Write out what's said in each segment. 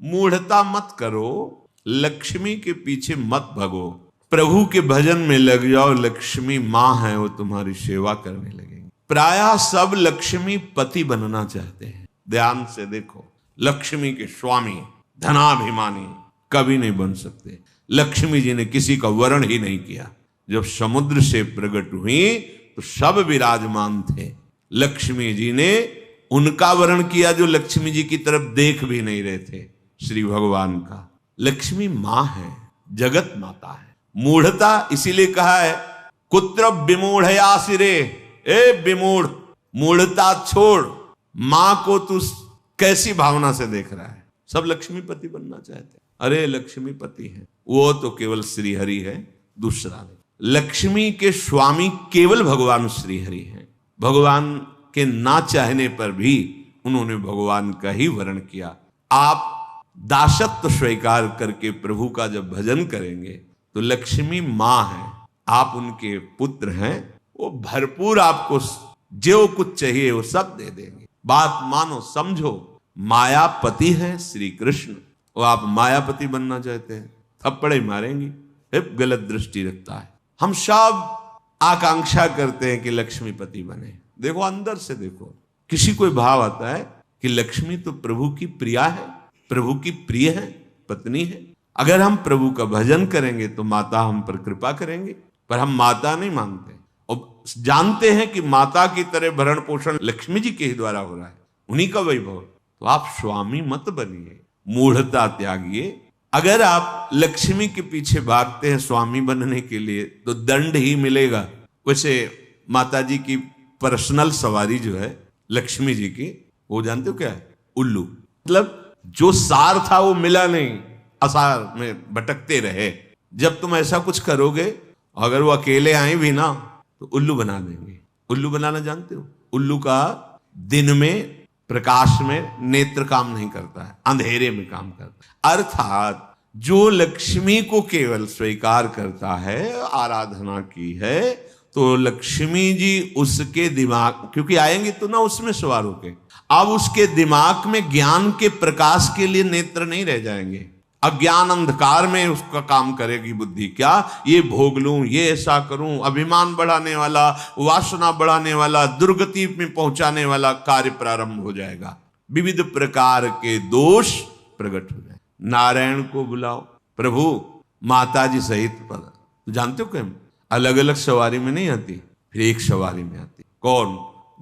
मूढ़ता मत करो, लक्ष्मी के पीछे मत भगो, प्रभु के भजन में लग जाओ। लक्ष्मी माँ है, वो तुम्हारी सेवा करने लगेंगे। प्रायः सब लक्ष्मी पति बनना चाहते हैं। ध्यान से देखो, लक्ष्मी के स्वामी धनाभिमानी कभी नहीं बन सकते। लक्ष्मी जी ने किसी का वर्ण ही नहीं किया। जब समुद्र से प्रकट हुई तो सब विराजमान थे। लक्ष्मी जी ने उनका वर्ण किया जो लक्ष्मी जी की तरफ देख भी नहीं रहे थे, श्री भगवान का। लक्ष्मी मां है, जगत माता है। मूढ़ता इसीलिए कहा है कुत्र विमूढ़या सिरे, ए विमूढ़, मूढ़ता छोड़, मां को तू कैसी भावना से देख रहा है। सब लक्ष्मीपति बनना चाहते हैं। अरे लक्ष्मीपति है वो तो केवल श्री हरि है, दूसरा नहीं। लक्ष्मी के स्वामी केवल भगवान श्री हरि हैं। भगवान के ना चाहने पर भी उन्होंने भगवान का ही वर्ण किया। आप दासत्व स्वीकार करके प्रभु का जब भजन करेंगे तो लक्ष्मी मां है, आप उनके पुत्र हैं, वो भरपूर आपको जो कुछ चाहिए वो सब दे देंगे। बात मानो, समझो। मायापति है श्री कृष्ण, वो आप मायापति बनना चाहते हैं, थप्पड़े मारेंगी। गलत दृष्टि रखता है। हम सब आकांक्षा करते हैं कि लक्ष्मीपति बने। देखो अंदर से देखो, किसी कोई भाव आता है कि लक्ष्मी तो प्रभु की प्रिया है, प्रभु की प्रिय है, पत्नी है। अगर हम प्रभु का भजन करेंगे तो माता हम पर कृपा करेंगे, पर हम माता नहीं मानते और जानते हैं कि माता की तरह भरण पोषण लक्ष्मी जी के ही द्वारा हो रहा है, उन्हीं का वैभव। तो आप स्वामी मत बनिए, मूढ़ता त्यागिए। अगर आप लक्ष्मी के पीछे भागते हैं स्वामी बनने के लिए तो दंड ही मिलेगा। वैसे माता जी की पर्सनल सवारी जो है लक्ष्मी जी की, वो जानते हो क्या है? उल्लू। मतलब जो सार था वो मिला नहीं, असार में भटकते रहे। जब तुम ऐसा कुछ करोगे, अगर वो अकेले आए भी ना तो उल्लू बना देंगे। उल्लू बनाना जानते हो? उल्लू का दिन में प्रकाश में नेत्र काम नहीं करता है, अंधेरे में काम करता है। अर्थात जो लक्ष्मी को केवल स्वीकार करता है, आराधना की है, तो लक्ष्मी जी उसके दिमाग, क्योंकि आएंगे तो ना उसमें सवार होके, अब उसके दिमाग में ज्ञान के प्रकाश के लिए नेत्र नहीं रह जाएंगे। अज्ञान अंधकार में उसका काम करेगी बुद्धि। क्या ये भोग लूं, ये ऐसा करूं, अभिमान बढ़ाने वाला, वासना बढ़ाने वाला, दुर्गति में पहुंचाने वाला कार्य प्रारंभ हो जाएगा। विविध प्रकार के दोष प्रकट हो जाए। नारायण को बुलाओ, प्रभु माता जी सहित पद। तो जानते हो क्या, अलग अलग सवारी में नहीं आती, फिर एक सवारी में आती। कौन?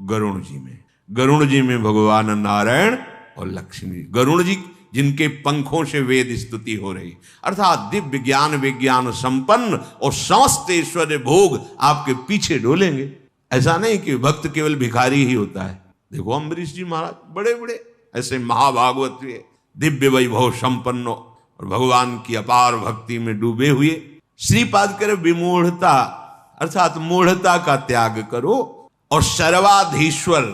गरुण जी में। गरुण जी में भगवान नारायण और लक्ष्मी। गरुण जी जिनके पंखों से वेद स्तुति हो रही, अर्थात दिव्य ज्ञान विज्ञान संपन्न और समस्त ऐश्वर्य भोग आपके पीछे डोलेंगे। ऐसा नहीं कि भक्त केवल भिखारी ही होता है। देखो अम्बरीश जी महाराज बड़े बड़े ऐसे महाभागवत हुए, दिव्य वैभव संपन्न और भगवान की अपार भक्ति में डूबे हुए। श्रीपाद करे विमूढ़ता, अर्थात मूढ़ता का त्याग करो और सर्वाधीश्वर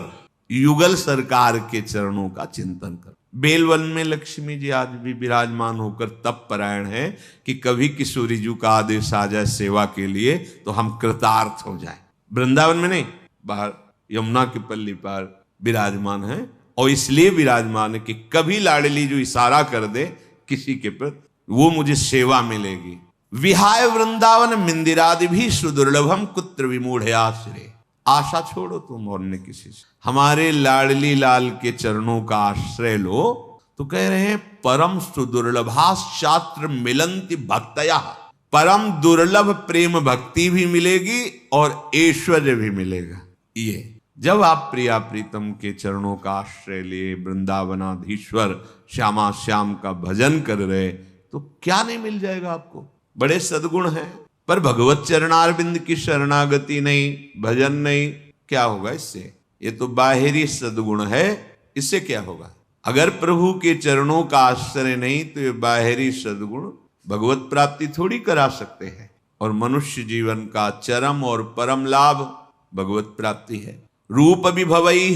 युगल सरकार के चरणों का चिंतन करो। बेलवन में लक्ष्मी जी आज भी विराजमान होकर तप परायण है कि कभी किशोरी जी का आदेश आ जाए सेवा के लिए तो हम कृतार्थ हो जाए। वृंदावन में नहीं, बाहर यमुना की पल्ली पर विराजमान है। और इसलिए विराजमान है कि कभी लाडली जो इशारा कर दे किसी के प्रति, वो मुझे सेवा मिलेगी। विहाय वृंदावन मिंदिरादि भी सुदुर्लभम कुत्र विमूढ़याश्रय। आशा छोड़ो तुम और न किसी से, हमारे लाडली लाल के चरणों का आश्रय लो। तो कह रहे हैं परम सुदुर्लभाश्चात्र मिलंति भक्तया, परम दुर्लभ प्रेम भक्ति भी मिलेगी और ऐश्वर्य भी मिलेगा। ये जब आप प्रिया प्रीतम के चरणों का आश्रय लिए वृंदावनाधीश्वर श्यामा श्याम का भजन कर रहे, तो क्या नहीं मिल जाएगा आपको। बड़े सद्गुण हैं, पर भगवत चरणारविंद की शरणागति नहीं, भजन नहीं, क्या होगा इससे? ये तो बाहरी सद्गुण है, इससे क्या होगा? अगर प्रभु के चरणों का आश्रय नहीं तो ये बाहरी सद्गुण भगवत प्राप्ति थोड़ी करा सकते हैं। और मनुष्य जीवन का चरम और परम लाभ भगवत प्राप्ति है। रूप विभवई,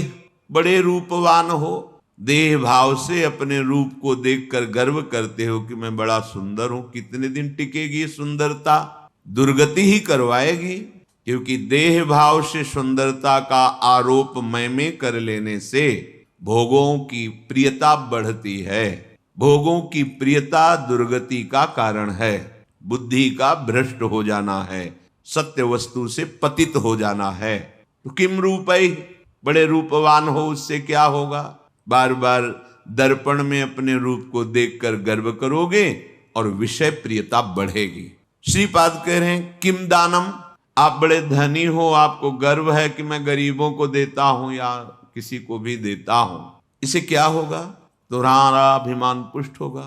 बड़े रूपवान हो, देह भाव से अपने रूप को देखकर गर्व करते हो कि मैं बड़ा सुंदर हूं। कितने दिन टिकेगी ये सुंदरता? दुर्गति ही करवाएगी, क्योंकि देह भाव से सुंदरता का आरोप मैं में कर लेने से भोगों की प्रियता बढ़ती है। भोगों की प्रियता दुर्गति का कारण है, बुद्धि का भ्रष्ट हो जाना है, सत्य वस्तु से पतित हो जाना है। तो किम रूपै, बड़े रूपवान हो उससे क्या होगा? बार बार दर्पण में अपने रूप को देखकर गर्व करोगे और विषय प्रियता बढ़ेगी। श्रीपाद कह रहे हैं किम दानम, आप बड़े धनी हो, आपको गर्व है कि मैं गरीबों को देता हूं या किसी को भी देता हूं, इसे क्या होगा? तुम्हारा अभिमान पुष्ट होगा,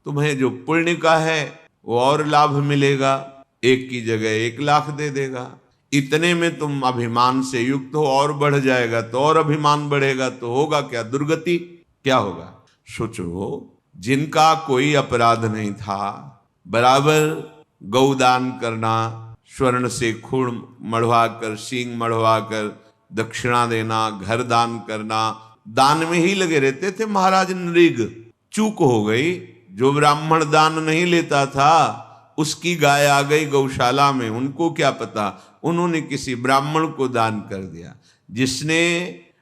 तुम्हें जो पुण्य का है वो और लाभ मिलेगा, 1 की जगह 1 लाख दे देगा। इतने में तुम अभिमान से युक्त हो, और बढ़ जाएगा तो और अभिमान बढ़ेगा, तो होगा क्या? दुर्गति। क्या होगा? सोचो, जिनका कोई अपराध नहीं था, बराबर गौदान करना, स्वर्ण से खूण मढ़वा कर, सींग मढ़वा कर दक्षिणा देना, घर दान करना, दान में ही लगे रहते थे महाराज नृग। चूक हो गई, जो ब्राह्मण दान नहीं लेता था उसकी गाय आ गई गौशाला में, उनको क्या पता, उन्होंने किसी ब्राह्मण को दान कर दिया। जिसने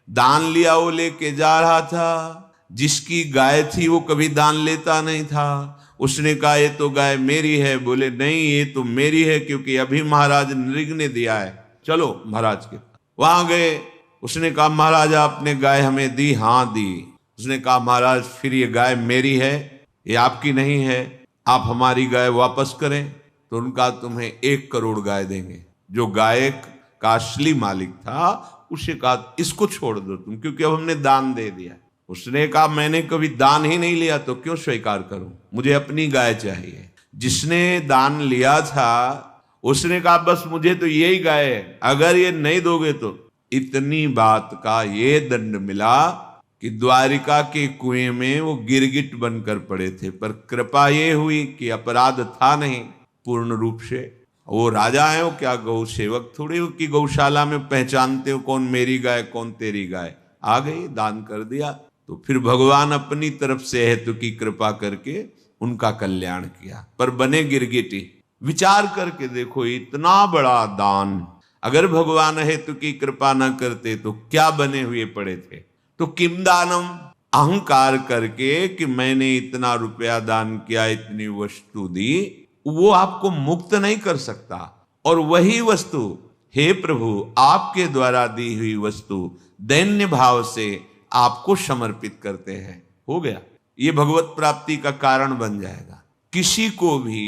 दान लिया वो लेके जा रहा था, जिसकी गाय थी वो कभी दान लेता नहीं था। उसने कहा ये तो गाय मेरी है, बोले नहीं ये तो मेरी है क्योंकि अभी महाराज नृग ने दिया है, चलो महाराज के। वहां गए, उसने कहा महाराज आपने गाय हमें दी? हाँ दी। उसने कहा महाराज फिर ये गाय मेरी है, ये आपकी नहीं है, आप हमारी गाय वापस करें। तो उनका तुम्हें 1 करोड़ गाय देंगे। जो गाय का असली मालिक था उसे कहा इसको छोड़ दो तुम, क्योंकि अब हमने दान दे दिया। उसने कहा मैंने कभी दान ही नहीं लिया तो क्यों स्वीकार करूं, मुझे अपनी गाय चाहिए। जिसने दान लिया था उसने कहा बस मुझे तो यही गाय है, अगर ये नहीं दोगे तो। इतनी बात का ये दंड मिला कि द्वारिका के कुएं में वो गिरगिट बनकर पड़े थे, पर कृपा ये हुई कि अपराध था नहीं पूर्ण रूप से। वो राजा है, वो क्या गौ सेवक थोड़ी हो कि गौशाला में पहचानते हो कौन मेरी गाय कौन तेरी गाय। आ गई, दान कर दिया, तो फिर भगवान अपनी तरफ से हेतु की कृपा करके उनका कल्याण किया, पर बने गिरगिटी। विचार करके देखो, इतना बड़ा दान अगर भगवान हेतु की कृपा न करते तो क्या बने हुए पड़े थे। तो किम दानम, अहंकार करके कि मैंने इतना रुपया दान किया, इतनी वस्तु दी, वो आपको मुक्त नहीं कर सकता। और वही वस्तु, हे प्रभु आपके द्वारा दी हुई वस्तु दैन्य भाव से आपको समर्पित करते हैं, हो गया, ये भगवत प्राप्ति का कारण बन जाएगा। किसी को भी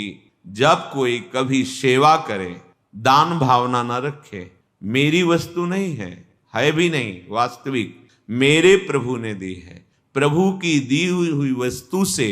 जब कोई कभी सेवा करे, दान भावना ना रखे, मेरी वस्तु नहीं है भी नहीं, वास्तविक मेरे प्रभु ने दी है, प्रभु की दी हुई वस्तु से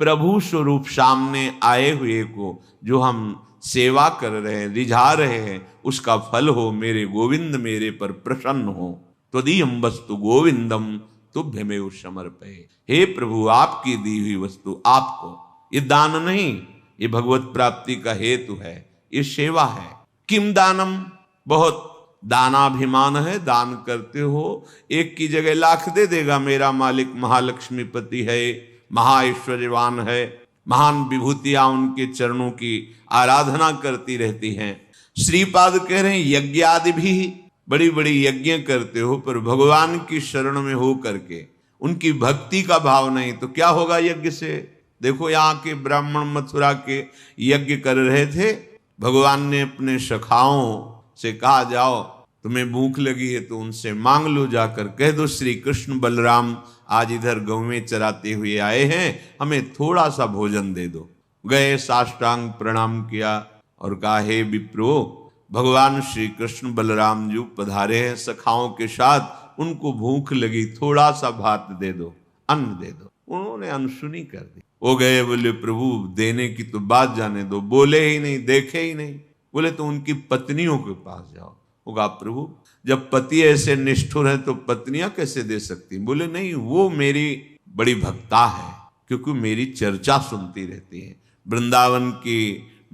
प्रभु स्वरूप सामने आए हुए को जो हम सेवा कर रहे हैं, रिझा रहे हैं, उसका फल हो मेरे गोविंद मेरे पर प्रसन्न हो। त्वदीयं वस्तु गोविंदम तुभ्यमेव समर्पये। हे प्रभु आपकी दी हुई वस्तु आपको, ये दान नहीं, ये भगवत प्राप्ति का हेतु है, ये सेवा है। किम दानम, बहुत दानाभिमान है, दान करते हो 1 की जगह लाख दे देगा मेरा मालिक, महालक्ष्मीपति है, महाऐश्वर्यवान है, महान विभूतियां उनके चरणों की आराधना करती रहती हैं। श्रीपाद कह रहे हैं यज्ञ आदि भी बड़ी बड़ी यज्ञ करते हो, पर भगवान की शरण में हो करके उनकी भक्ति का भाव नहीं, तो क्या होगा यज्ञ से? देखो यहाँ के ब्राह्मण मथुरा के यज्ञ कर रहे थे, भगवान ने अपने सखाओं से कहा जाओ तुम्हें भूख लगी है तो उनसे मांग लो, जाकर कह दो श्री कृष्ण बलराम आज इधर गौवें चराते हुए आए हैं, हमें थोड़ा सा भोजन दे दो। गए, साष्टांग प्रणाम किया और कहा हे विप्रो, भगवान श्री कृष्ण बलराम जी पधारे हैं सखाओं के साथ, उनको भूख लगी, थोड़ा सा भात दे दो, अन्न दे दो। उन्होंने अनसुनी कर दी। वो गए, बोले प्रभु देने की तो बात जाने दो, बोले ही नहीं, देखे ही नहीं। बोले तो उनकी पत्नियों के पास जाओ। होगा प्रभु जब पति ऐसे निष्ठुर हैं तो पत्नियां कैसे दे सकती? बोले नहीं, वो मेरी बड़ी भक्ता है क्योंकि मेरी चर्चा सुनती रहती है। वृंदावन की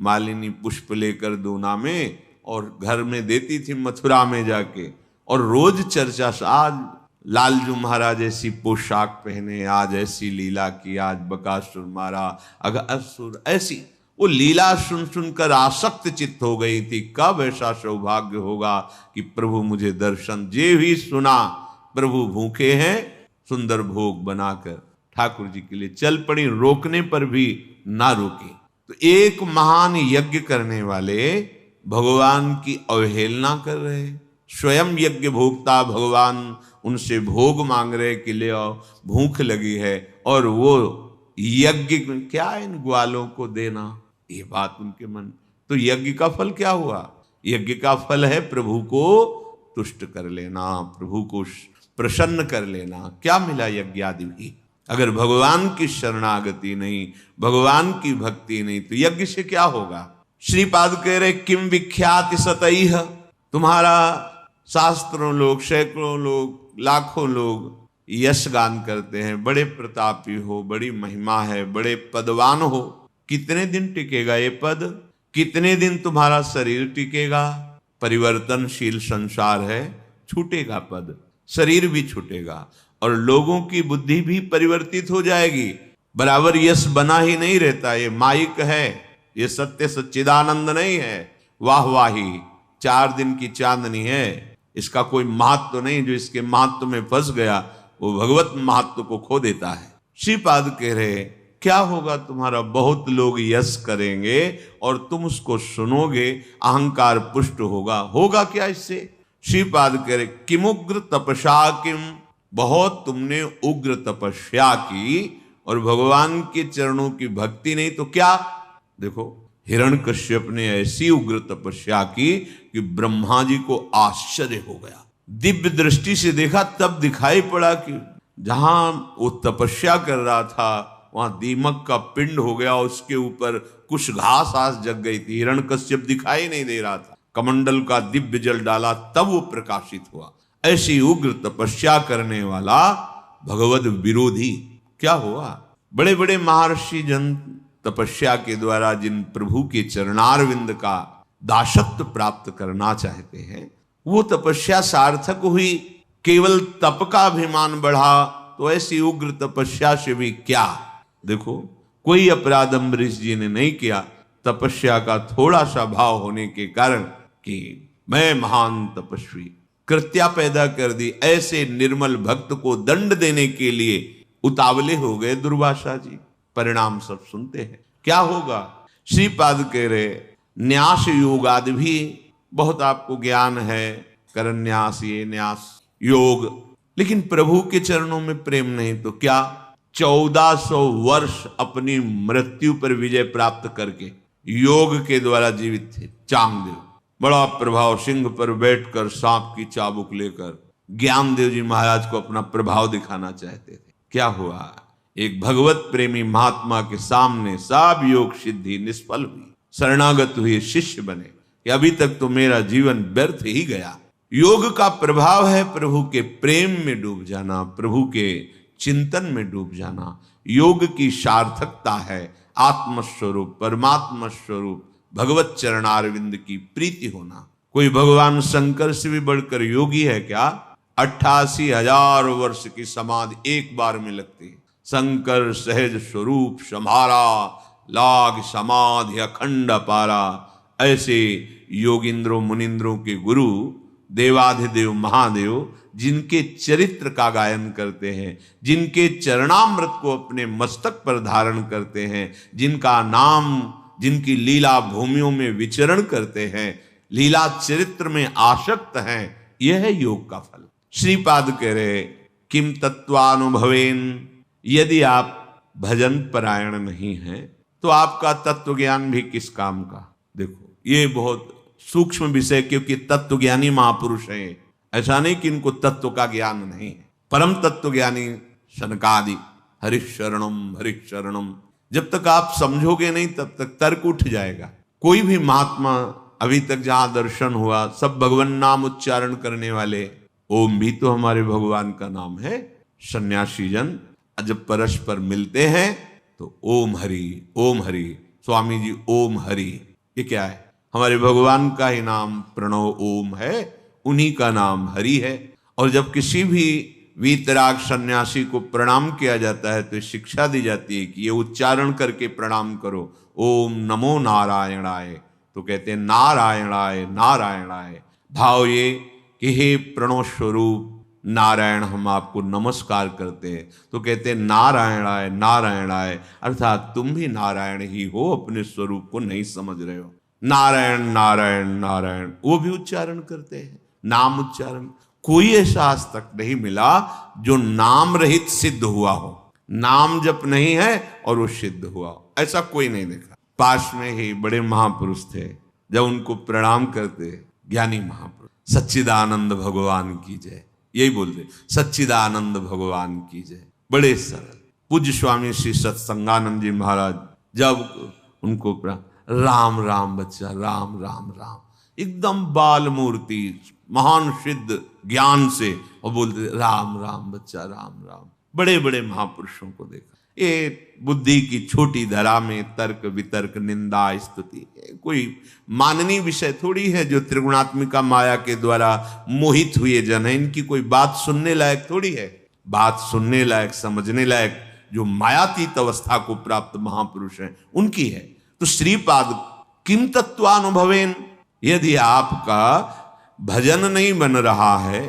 मालिनी पुष्प लेकर दूना में और घर में देती थी मथुरा में जाके, और रोज चर्चा। आज लालजू महाराज ऐसी पोशाक पहने, आज ऐसी लीला की, आज बकासुर मारा, असुर, ऐसी वो लीला सुन सुनकर आसक्त चित्त हो गई थी। कब ऐसा सौभाग्य होगा कि प्रभु मुझे दर्शन, जे भी सुना प्रभु भूखे हैं, सुंदर भोग बनाकर ठाकुर जी के लिए चल पड़ी, रोकने पर भी ना रोकी। तो एक महान यज्ञ करने वाले भगवान की अवहेलना कर रहे, स्वयं यज्ञ भोक्ता भगवान उनसे भोग मांग रहे कि ले आओ, भूख लगी है, और वो यज्ञ क्या इन ग्वालों को देना, ये बात उनके मन। तो यज्ञ का फल क्या हुआ? यज्ञ का फल है प्रभु को तुष्ट कर लेना, प्रभु को प्रसन्न कर लेना। क्या मिला यज्ञ आदि भी? अगर भगवान की शरणागति नहीं, भगवान की भक्ति नहीं, तो यज्ञ से क्या होगा? श्रीपाद कह रहे किम विख्याति सतैह, तुम्हारा शास्त्रों लोग, सैकड़ों लोग, लाखों लोग यश गान करते हैं, बड़े प्रतापी हो, बड़ी महिमा है, बड़े पदवान हो। कितने दिन टिकेगा ये पद? कितने दिन तुम्हारा शरीर टिकेगा? परिवर्तनशील संसार है, छूटेगा पद, शरीर भी छूटेगा और लोगों की बुद्धि भी परिवर्तित हो जाएगी। बराबर यश बना ही नहीं रहता, ये माइक है, ये सत्य सच्चिदानंद नहीं है, वाहवाही 4 दिन की चांदनी है, इसका कोई महत्व तो नहीं। जो इसके महत्व में फंस गया वो भगवत महत्व को खो देता है। श्रीपाद कह रहे क्या होगा तुम्हारा? बहुत लोग यश करेंगे और तुम उसको सुनोगे, अहंकार पुष्ट होगा। होगा क्या इससे? श्रीपाद कह रहे किमुग्र तपस्या किम, बहुत तुमने उग्र तपस्या की और भगवान के चरणों की भक्ति नहीं, तो क्या? देखो हिरण्यकश्यप ने ऐसी उग्र तपस्या की कि ब्रह्मा जी को आश्चर्य हो गया। दिव्य दृष्टि से देखा तब दिखाई पड़ा कि जहां वो तपस्या कर रहा था वहां दीमक का पिंड हो गया, उसके ऊपर कुछ घास आस जग गई थी। हिरण्यकश्यप दिखाई नहीं दे रहा था, कमंडल का दिव्य जल डाला तब वो प्रकाशित हुआ। ऐसी उग्र तपस्या करने वाला भगवद विरोधी क्या हुआ? बड़े बड़े महर्षि जन तपस्या के द्वारा जिन प्रभु के चरणारविंद का दासत्व प्राप्त करना चाहते हैं, वो तपस्या सार्थक हुई। केवल तप का अभिमान बढ़ा, तो ऐसी उग्र तपस्या से भी क्या? देखो कोई अपराध अम्बरीश जी ने नहीं किया, तपस्या का थोड़ा सा भाव होने के कारण कि मैं महान तपस्वी, कृत्या पैदा कर दी। ऐसे निर्मल भक्त को दंड देने के लिए उतावले हो गए दुर्वासा जी। परिणाम सब सुनते हैं, क्या होगा? श्रीपाद कह रहे न्यास योगादि भी बहुत आपको ज्ञान है, करन्यास, ये न्यास योग, लेकिन प्रभु के चरणों में प्रेम नहीं तो क्या? 1400 वर्ष अपनी मृत्यु पर विजय प्राप्त करके योग के द्वारा जीवित थे चांगदेव। बड़ा प्रभाव, सिंह पर बैठकर सांप की चाबुक लेकर ज्ञानदेव जी महाराज को अपना प्रभाव दिखाना चाहते थे। क्या हुआ? एक भगवत प्रेमी महात्मा के सामने सब योग सिद्धि निष्फल हुई, शरणागत हुए, शिष्य बने कि अभी तक तो मेरा जीवन व्यर्थ ही गया। योग का प्रभाव है प्रभु के प्रेम में डूब जाना, प्रभु के चिंतन में डूब जाना। योग की सार्थकता है आत्मस्वरूप, परमात्मा स्वरूप भगवत चरणारविंद की प्रीति होना। कोई भगवान शंकर से भी बढ़कर योगी है क्या? 88,000 वर्ष की समाधि एक बार में लगती है। शंकर सहज स्वरूप सम्हारा, लाग समाधि अखंड पारा। ऐसे योगिंद्रों मुनिंद्रों के गुरु देवाधिदेव महादेव जिनके चरित्र का गायन करते हैं, जिनके चरणामृत को अपने मस्तक पर धारण करते हैं, जिनका नाम, जिनकी लीला भूमियों में विचरण करते हैं, लीला चरित्र में आसक्त हैं, यह है योग का फल। श्रीपाद कह रहे किम तत्वानुभवेन, यदि आप भजन परायण नहीं हैं तो आपका तत्व ज्ञान भी किस काम का? देखो ये बहुत सूक्ष्म विषय, क्योंकि तत्व ज्ञानी महापुरुष हैं, ऐसा नहीं कि इनको तत्व का ज्ञान नहीं है। परम तत्व ज्ञानी शनकादि हरिशरणम, जब तक आप समझोगे नहीं तब तक तर्क उठ जाएगा। कोई भी महात्मा अभी तक जहां दर्शन हुआ, सब भगवान नाम उच्चारण करने वाले। ओम भी तो हमारे भगवान का नाम है। सन्यासी जन जब परस्पर मिलते हैं तो ओम हरि, ओम हरि, स्वामी जी ओम हरि, ये क्या है? हमारे भगवान का ही नाम प्रणव ओम है, उन्हीं का नाम हरि है। और जब किसी भी वीतराग सन्यासी को प्रणाम किया जाता है तो शिक्षा दी जाती है कि ये उच्चारण करके प्रणाम करो, ओम नमो नारायणाय। तो कहते हैं नारायणाय नारायणाय, भाव ये कि हे प्रणव स्वरूप, नारायण हम आपको नमस्कार करते हैं, तो कहते हैं नारायणाय नारायणाय, अर्थात तुम भी नारायण ही हो, अपने स्वरूप को नहीं समझ रहे हो। नारायण नारायण नारायण वो भी उच्चारण करते हैं, नाम उच्चारण। कोई ऐसा आज तक नहीं मिला जो नाम रहित सिद्ध हुआ हो, नाम जप नहीं है और वो सिद्ध हुआ हो, ऐसा कोई नहीं देखा। पास में ही बड़े महापुरुष थे, जब उनको प्रणाम करते, ज्ञानी महापुरुष, सच्चिदानंद भगवान की जय, यही बोलते, सच्चिदानंद भगवान की जय। बड़े सरल पूज्य स्वामी श्री सत्संगानंद जी महाराज, जब उनको राम राम बच्चा, राम राम राम, एकदम बाल मूर्ति, महान सिद्ध ज्ञान से, और बोलते राम राम बच्चा, राम राम। बड़े बड़े महापुरुषों को देखा। ये बुद्धि की छोटी धरा में तर्क वितर्क निंदा स्तुति कोई माननीय विषय थोड़ी है, जो त्रिगुणात्मिका माया के द्वारा मोहित हुए जन है, इनकी कोई बात सुनने लायक थोड़ी है। बात सुनने लायक, समझने लायक जो मायातीत अवस्था को प्राप्त महापुरुष हैं उनकी है। तो श्रीपाद किम तत्वानुभवेन, यदि आपका भजन नहीं बन रहा है,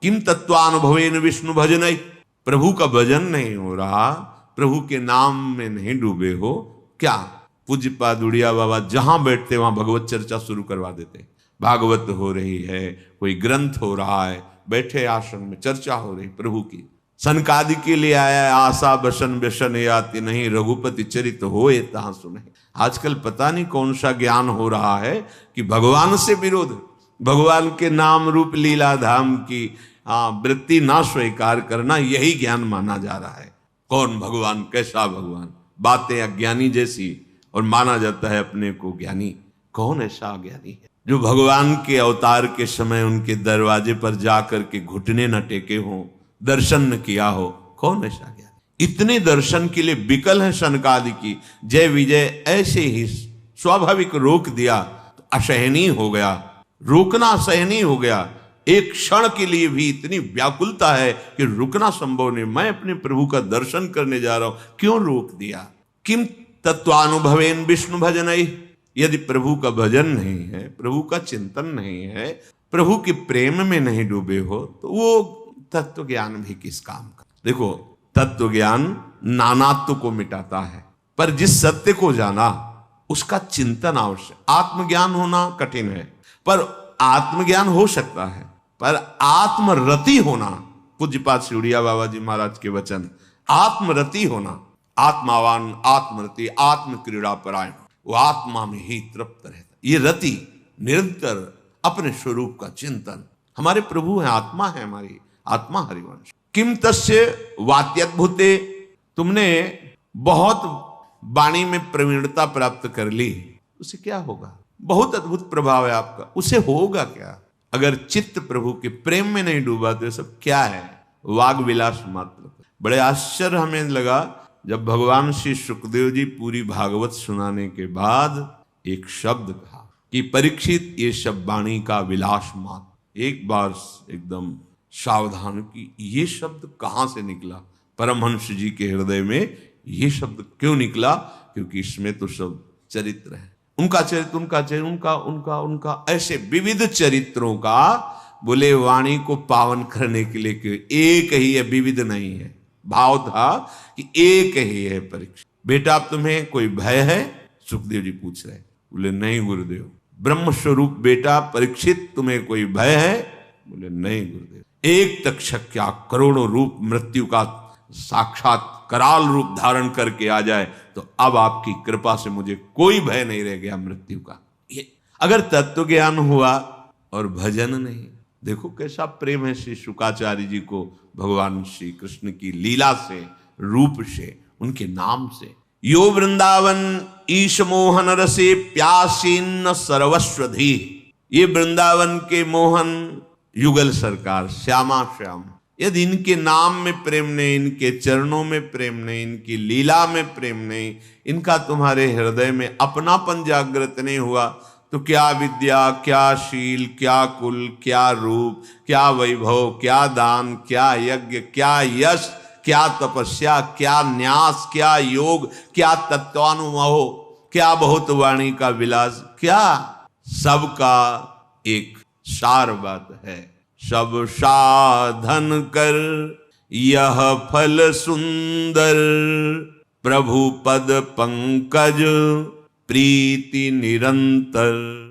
किम तत्वानुभवेन विष्णु भजन, प्रभु का भजन नहीं हो रहा, प्रभु के नाम में नहीं डूबे हो, क्या पूज्यपाद उड़िया बाबा जहां बैठते वहां भगवत चर्चा शुरू करवा देते। भागवत हो रही है, कोई ग्रंथ हो रहा है, बैठे आश्रम में चर्चा हो रही प्रभु की। सनकादि के लिए आया, आशा बसन व्यसन याति नहीं, रघुपति चरित होए तहां सुने। आजकल पता नहीं कौन सा ज्ञान हो रहा है कि भगवान से विरोध, भगवान के नाम रूप लीला धाम की वृत्ति ना स्वीकार करना, यही ज्ञान माना जा रहा है। कौन भगवान, कैसा भगवान, बातें अज्ञानी जैसी, और माना जाता है अपने को ज्ञानी। कौन ऐसा अज्ञानी है जो भगवान के अवतार के समय उनके दरवाजे पर जाकर के घुटने न टेके हों, दर्शन न किया हो? कौन ऐसा ज्ञानी? इतने दर्शन के लिए विकल है सनकादि की जय विजय, ऐसे ही स्वाभाविक रोक दिया तो असहनीय हो गया, रोकना असहनीय हो गया। एक क्षण के लिए भी इतनी व्याकुलता है कि रुकना संभव नहीं। मैं अपने प्रभु का दर्शन करने जा रहा हूं, क्यों रोक दिया? किम तत्वानुभवेन विष्णु भजन, यदि प्रभु का भजन नहीं है, प्रभु का चिंतन नहीं है, प्रभु के प्रेम में नहीं डूबे हो, तो वो तत्व ज्ञान भी किस काम का? देखो, तत्व ज्ञान नानात्व को मिटाता है, पर जिस सत्य को जाना उसका चिंतन आवश्यक। आत्मज्ञान होना कठिन है, पर आत्मज्ञान हो सकता है, पर आत्मरति होना, पूज्यपाद श्री उड़िया बाबा जी महाराज के वचन, आत्मरति होना, आत्मावान आत्मरति आत्म क्रीड़ा परायण, वो आत्मा में ही तृप्त रहता। ये रति निरंतर अपने स्वरूप का चिंतन। हमारे प्रभु है, आत्मा है, हमारी आत्मा हरिवंश। किम तस्य वात्यद्भुते, तुमने बहुत वाणी में प्रवीणता प्राप्त कर ली, उसे क्या होगा? बहुत अद्भुत प्रभाव है आपका, उसे होगा क्या? अगर चित्त प्रभु के प्रेम में नहीं डूबा तो ये सब क्या है? वाग विलास मात्र। बड़े आश्चर्य हमें लगा जब भगवान श्री सुखदेव जी पूरी भागवत सुनाने के बाद एक शब्द कहा कि परीक्षित, ये सब वाणी का विलास मात्र। एक बार एकदम सावधान की, ये शब्द कहां से निकला? परमहंस जी के हृदय में ये शब्द क्यों निकला? क्योंकि इसमें तो सब चरित्र है, उनका चरित्र, उनका चरित्र, उनका उनका उनका ऐसे विविध चरित्रों का। बोले वाणी को पावन करने के लिए क्यों? एक ही है, विविध नहीं है। भाव था कि एक ही है। परीक्षित, बेटा तुम्हें कोई भय है? सुखदेव जी पूछ रहे। बोले नहीं गुरुदेव। ब्रह्म स्वरूप बेटा परीक्षित, तुम्हें कोई भय है? बोले नहीं गुरुदेव। एक तक्षक क्या करोड़ों रूप मृत्यु का साक्षात कराल रूप धारण करके आ जाए तो अब आपकी कृपा से मुझे कोई भय नहीं रह गया मृत्यु का। ये अगर तत्व ज्ञान हुआ और भजन नहीं, देखो कैसा प्रेम है श्री शुकाचार्य जी को भगवान श्री कृष्ण की लीला से, रूप से, उनके नाम से। यो वृंदावन ईश मोहन रसे प्यासीन सर्वस्वधी, ये वृंदावन के मोहन युगल सरकार श्यामा श्याम। यदि इनके नाम में प्रेम नहीं, इनके चरणों में प्रेम नहीं, इनकी लीला में प्रेम नहीं, इनका तुम्हारे हृदय में अपनापन जागृत नहीं हुआ तो क्या विद्या, क्या शील, क्या कुल, क्या रूप, क्या वैभव, क्या दान, क्या यज्ञ, क्या यश, क्या तपस्या, क्या न्यास, क्या योग, क्या तत्वानुभव, क्या बहुत वाणी का विलास, क्या? सबका एक सार बात है, सब साधन कर, यह फल सुंदर, प्रभु पद पंकज प्रीति निरंतर।